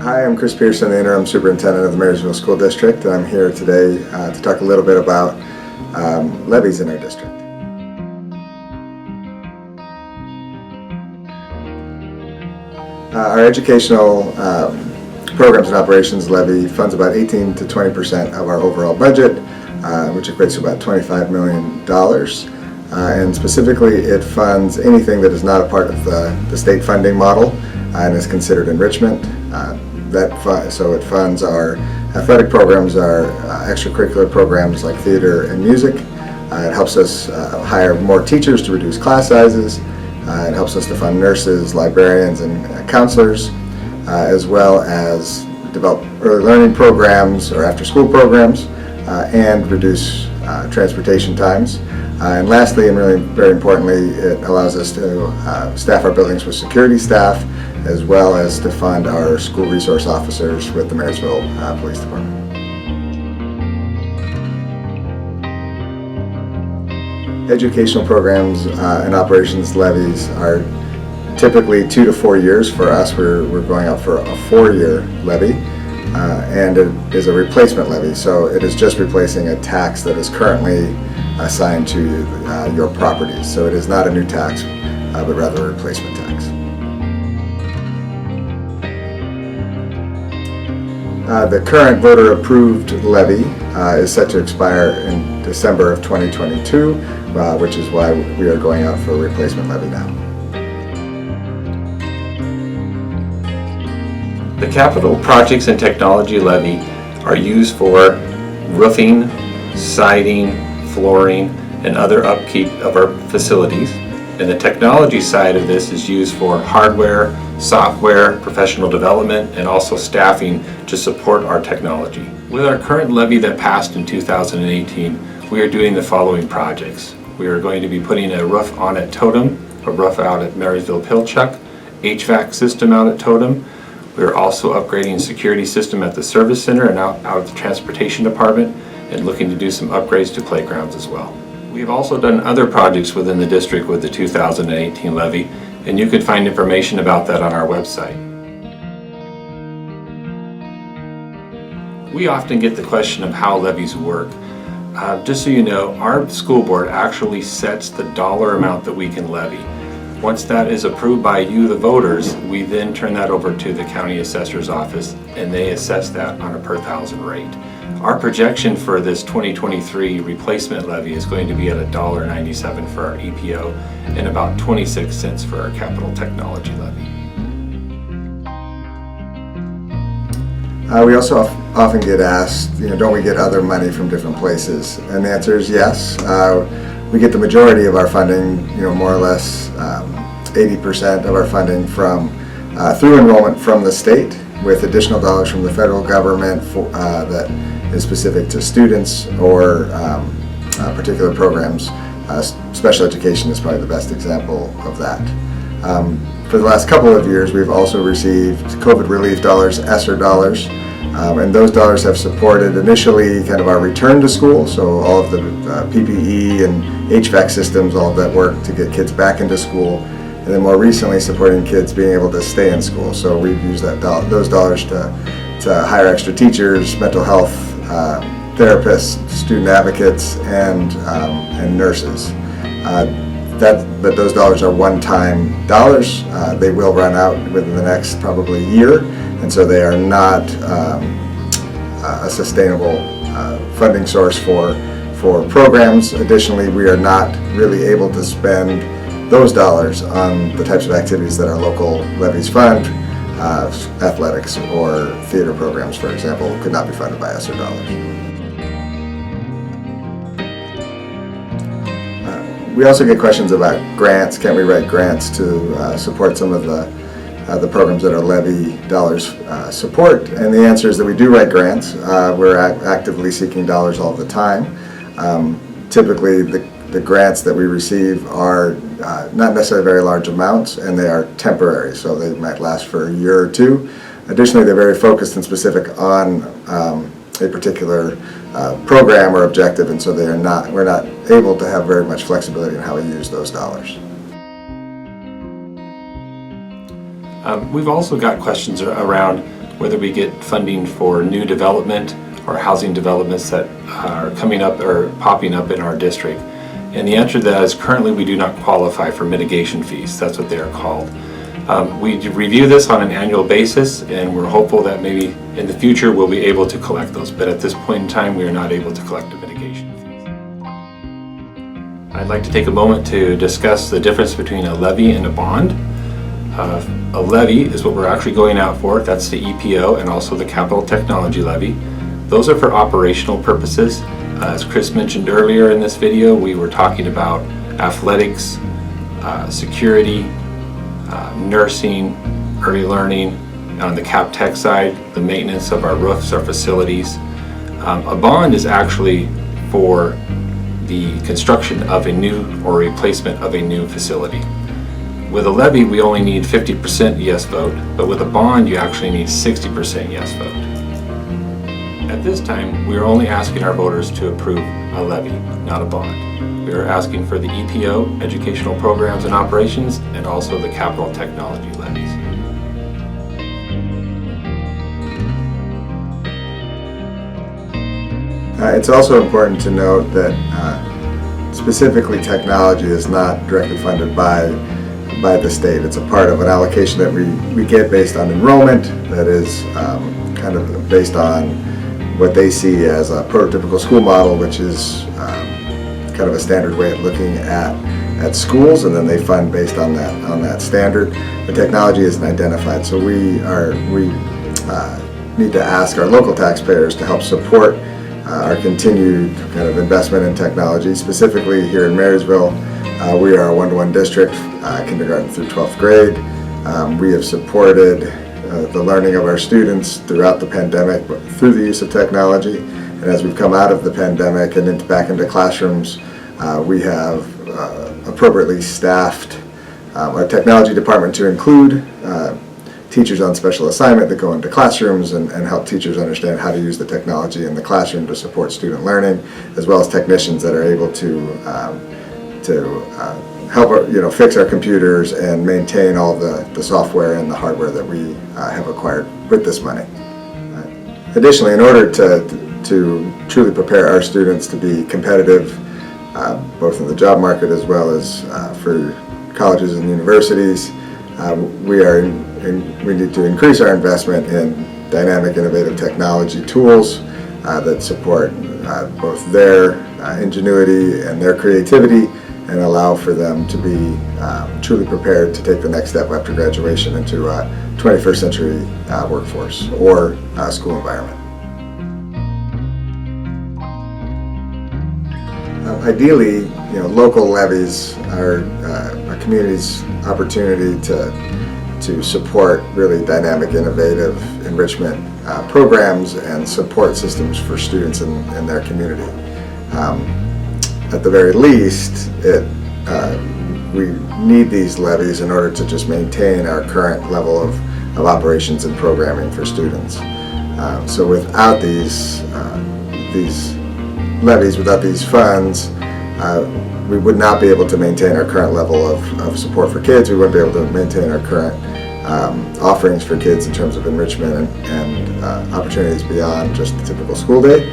Hi, I'm Chris Pearson, the Interim Superintendent of the Marysville School District, and I'm here today to talk a little bit about levies in our district. Our educational programs and operations levy funds about 18 to 20% of our overall budget, which equates to about $25 million. And specifically, it funds anything that is not a part of the state funding model and is considered enrichment. So it funds our athletic programs, our extracurricular programs like theater and music. It helps us hire more teachers to reduce class sizes. It helps us to fund nurses, librarians, and counselors, as well as develop early learning programs or after-school programs, and reduce transportation times. And lastly, and really very importantly, it allows us to staff our buildings with security staff, as well as to fund our school resource officers with the Marysville Police Department. Educational programs and operations levies are typically 2 to 4 years. For us, we're going out for a 4-year levy, and it is a replacement levy, so it is just replacing a tax that is currently assigned to your properties. So it is not a new tax, but rather a replacement tax. The current voter-approved levy is set to expire in December of 2022, which is why we are going out for a replacement levy now. The capital projects and technology levy are used for roofing, siding, flooring, and other upkeep of our facilities. And the technology side of this is used for hardware, software, professional development, and also staffing to support our technology. With our current levy that passed in 2018, we are doing the following projects. We are going to be putting a roof on at Totem, a roof out at Marysville Pilchuck, HVAC system out at Totem. We are also upgrading security system at the service center and out at the transportation department, and looking to do some upgrades to playgrounds as well. We've also done other projects within the district with the 2018 levy, and you can find information about that on our website. We often get the question of how levies work. Just so you know, our school board actually sets the dollar amount that we can levy. Once that is approved by you, the voters, we then turn that over to the county assessor's office, and they assess that on a per thousand rate. Our projection for this 2023 replacement levy is going to be at $1.97 for our EPO and about 26 cents for our capital technology levy. We also often get asked, don't we get other money from different places? And the answer is yes. We get the majority of our funding, more or less 80% of our funding from through enrollment from the state, with additional dollars from the federal government that is specific to students or particular programs. Special education is probably the best example of that. For the last couple of years, we've also received COVID relief dollars, ESSER dollars, and those dollars have supported initially kind of our return to school, so all of the PPE and HVAC systems, all of that work to get kids back into school, and then more recently supporting kids being able to stay in school. So we've used those dollars to hire extra teachers, mental health therapists, student advocates, and nurses. But those dollars are one-time dollars. They will run out within the next probably year, and so they are not a sustainable funding source for programs. Additionally, we are not really able to spend those dollars on the types of activities that our local levies fund. Athletics or theater programs, for example, could not be funded by ESSER dollars. We also get questions about grants. Can we write grants to support some of the programs that our levy dollars support? And the answer is that we do write grants. We're actively seeking dollars all the time. Typically, the grants that we receive are not necessarily very large amounts, and they are temporary, so they might last for a year or two. Additionally, they're very focused and specific on a particular program or objective, and so we're not able to have very much flexibility in how we use those dollars. We've also got questions around whether we get funding for new development or housing developments that are coming up or popping up in our district. And the answer to that is currently we do not qualify for mitigation fees. That's what they are called. We review this on an annual basis, and we're hopeful that maybe in the future we'll be able to collect those. But at this point in time, we are not able to collect the mitigation fees. I'd like to take a moment to discuss the difference between a levy and a bond. A levy is what we're actually going out for. That's the EPO and also the capital technology levy. Those are for operational purposes. As Chris mentioned earlier in this video, we were talking about athletics, security, nursing, early learning. On the cap tech side, the maintenance of our roofs, our facilities. A bond is actually for the construction of a new or replacement of a new facility. With a levy, we only need 50% yes vote, but with a bond, you actually need 60% yes vote. At this time, we are only asking our voters to approve a levy, not a bond. We are asking for the EPO, Educational Programs and Operations, and also the capital technology levies. It's also important to note that specifically technology is not directly funded by the state. It's a part of an allocation that we get based on enrollment that is kind of based on what they see as a prototypical school model, which is kind of a standard way of looking at schools, and then they fund based on that standard. The technology isn't identified, so we need to ask our local taxpayers to help support our continued kind of investment in technology. Specifically here in Marysville, we are a one-to-one district, kindergarten through 12th grade. We have supported the learning of our students throughout the pandemic, but through the use of technology. And as we've come out of the pandemic and back into classrooms, we have appropriately staffed our technology department to include teachers on special assignment that go into classrooms and help teachers understand how to use the technology in the classroom to support student learning, as well as technicians that are able to help fix our computers and maintain all the software and the hardware that we have acquired with this money. Additionally, in order to truly prepare our students to be competitive, both in the job market as well as for colleges and universities, we need to increase our investment in dynamic, innovative technology tools that support both their ingenuity and their creativity, and allow for them to be truly prepared to take the next step after graduation into a 21st century workforce or school environment. Ideally, local levies are a community's opportunity to support really dynamic, innovative enrichment programs and support systems for students in their community. At the very least, we need these levies in order to just maintain our current level of operations and programming for students. So without these levies, without these funds, we would not be able to maintain our current level of support for kids. We wouldn't be able to maintain our current offerings for kids in terms of enrichment and opportunities beyond just the typical school day.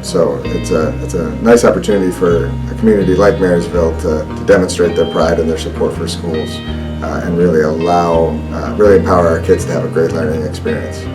So it's a nice opportunity for a community like Marysville to demonstrate their pride and their support for schools and really empower our kids to have a great learning experience.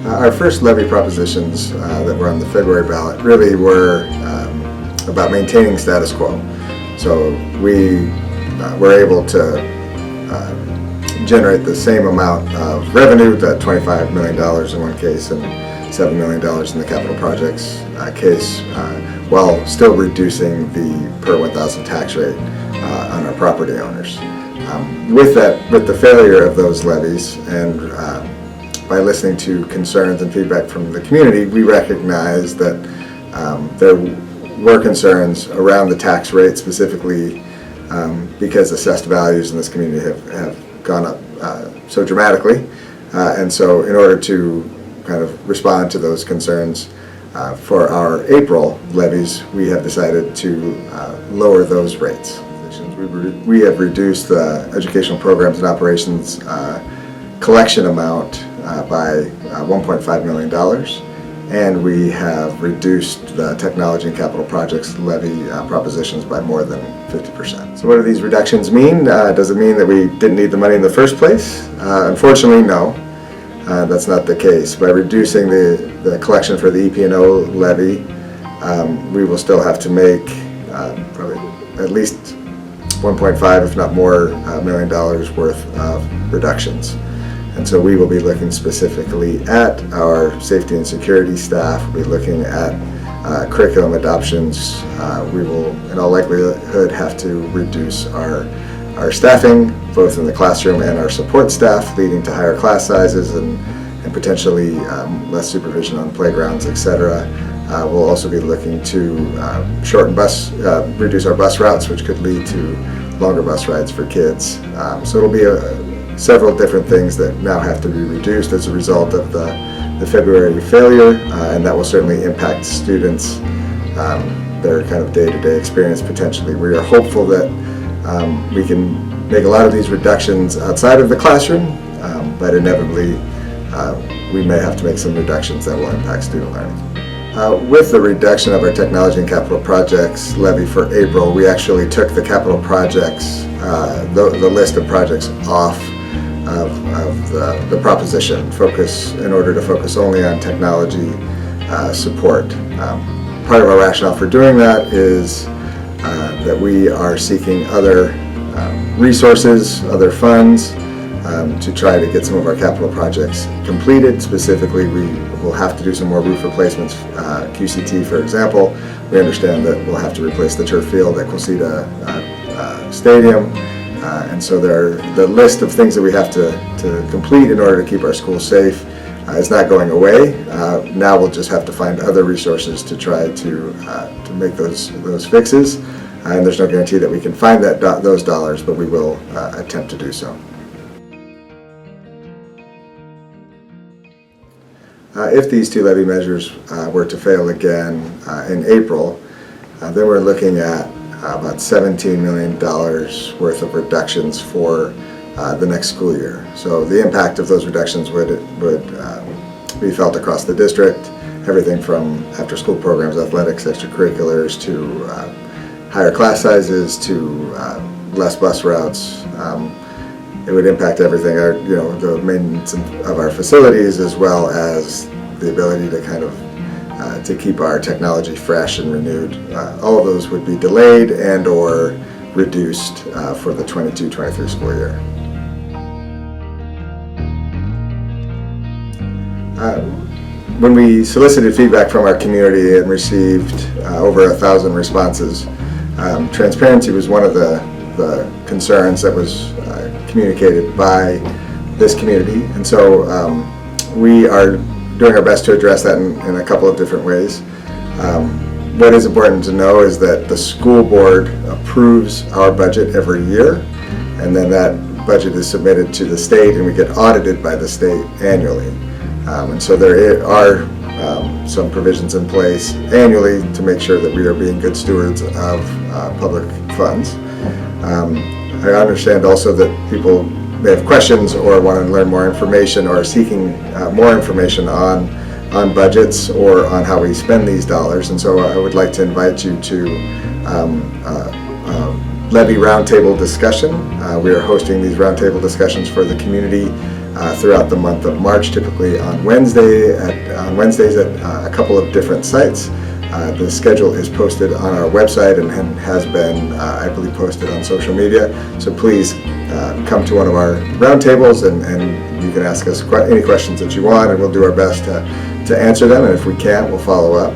Our first levy propositions that were on the February ballot really were about maintaining status quo. So we were able to generate the same amount of revenue, that $25 million in one case and $7 million in the capital projects case, while still reducing the per 1,000 tax rate on our property owners. With the failure of those levies and by listening to concerns and feedback from the community, we recognize that there were concerns around the tax rate, specifically because assessed values in this community have gone up so dramatically. And so in order to kind of respond to those concerns, for our April levies, we have decided to lower those rates. We have reduced the educational programs and operations collection amount by $1.5 million, and we have reduced the technology and capital projects levy propositions by more than 50%. So what do these reductions mean? Does it mean that we didn't need the money in the first place? Unfortunately, no. That's not the case. By reducing the collection for the EP&O levy, we will still have to make probably at least 1.5, if not more, $1 million worth of reductions. And so we will be looking specifically at our safety and security staff. We'll be looking at curriculum adoptions. We will, in all likelihood, have to reduce our staffing, both in the classroom and our support staff, leading to higher class sizes and potentially less supervision on playgrounds, etc. We'll also be looking to reduce our bus routes, which could lead to longer bus rides for kids. So it'll be several different things that now have to be reduced as a result of the February failure, and that will certainly impact students, their kind of day-to-day experience potentially. We are hopeful that we can make a lot of these reductions outside of the classroom, but inevitably we may have to make some reductions that will impact student learning. With the reduction of our technology and capital projects levy for April, we actually took the capital projects, the list of projects off of the proposition in order to focus only on technology support. Part of our rationale for doing that is that we are seeking other resources, other funds, to try to get some of our capital projects completed. Specifically, we will have to do some more roof replacements, QCT for example. We understand that we'll have to replace the turf field at Quilceda Stadium, and so the list of things that we have to complete in order to keep our schools safe is not going away. Now we'll just have to find other resources to try to make those fixes, and there's no guarantee that we can find those dollars, but we will attempt to do so. If these two levy measures were to fail again in April, then we're looking at about $17 million worth of reductions for the next school year. So the impact of those reductions would be felt across the district, everything from after-school programs, athletics, extracurriculars, to higher class sizes, to less bus routes. It would impact everything, the maintenance of our facilities, as well as the ability to kind of to keep our technology fresh and renewed. All of those would be delayed and or reduced for the 22-23 school year. When we solicited feedback from our community and received over 1,000 responses, transparency was one of the concerns that was communicated by this community, and so we are doing our best to address that in a couple of different ways. What is important to know is that the school board approves our budget every year, and then that budget is submitted to the state, and we get audited by the state annually. And so there are some provisions in place annually to make sure that we are being good stewards of public funds. I understand also that people may have questions or want to learn more information or are seeking more information on budgets or on how we spend these dollars, and so I would like to invite you to Levy roundtable discussion. We are hosting these roundtable discussions for the community throughout the month of March, typically on Wednesdays at a couple of different sites. The schedule is posted on our website and has been, I believe, posted on social media. So please come to one of our roundtables and you can ask us any questions that you want, and we'll do our best to answer them. And if we can't, we'll follow up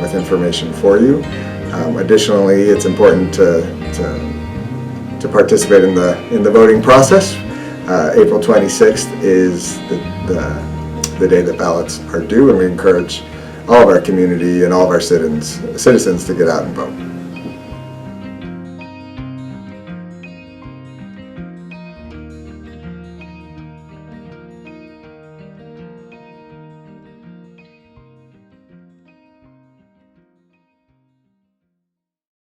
with information for you. Additionally, it's important to participate in the voting process. April 26th is the day that ballots are due, and we encourage all of our community and all of our citizens to get out and vote.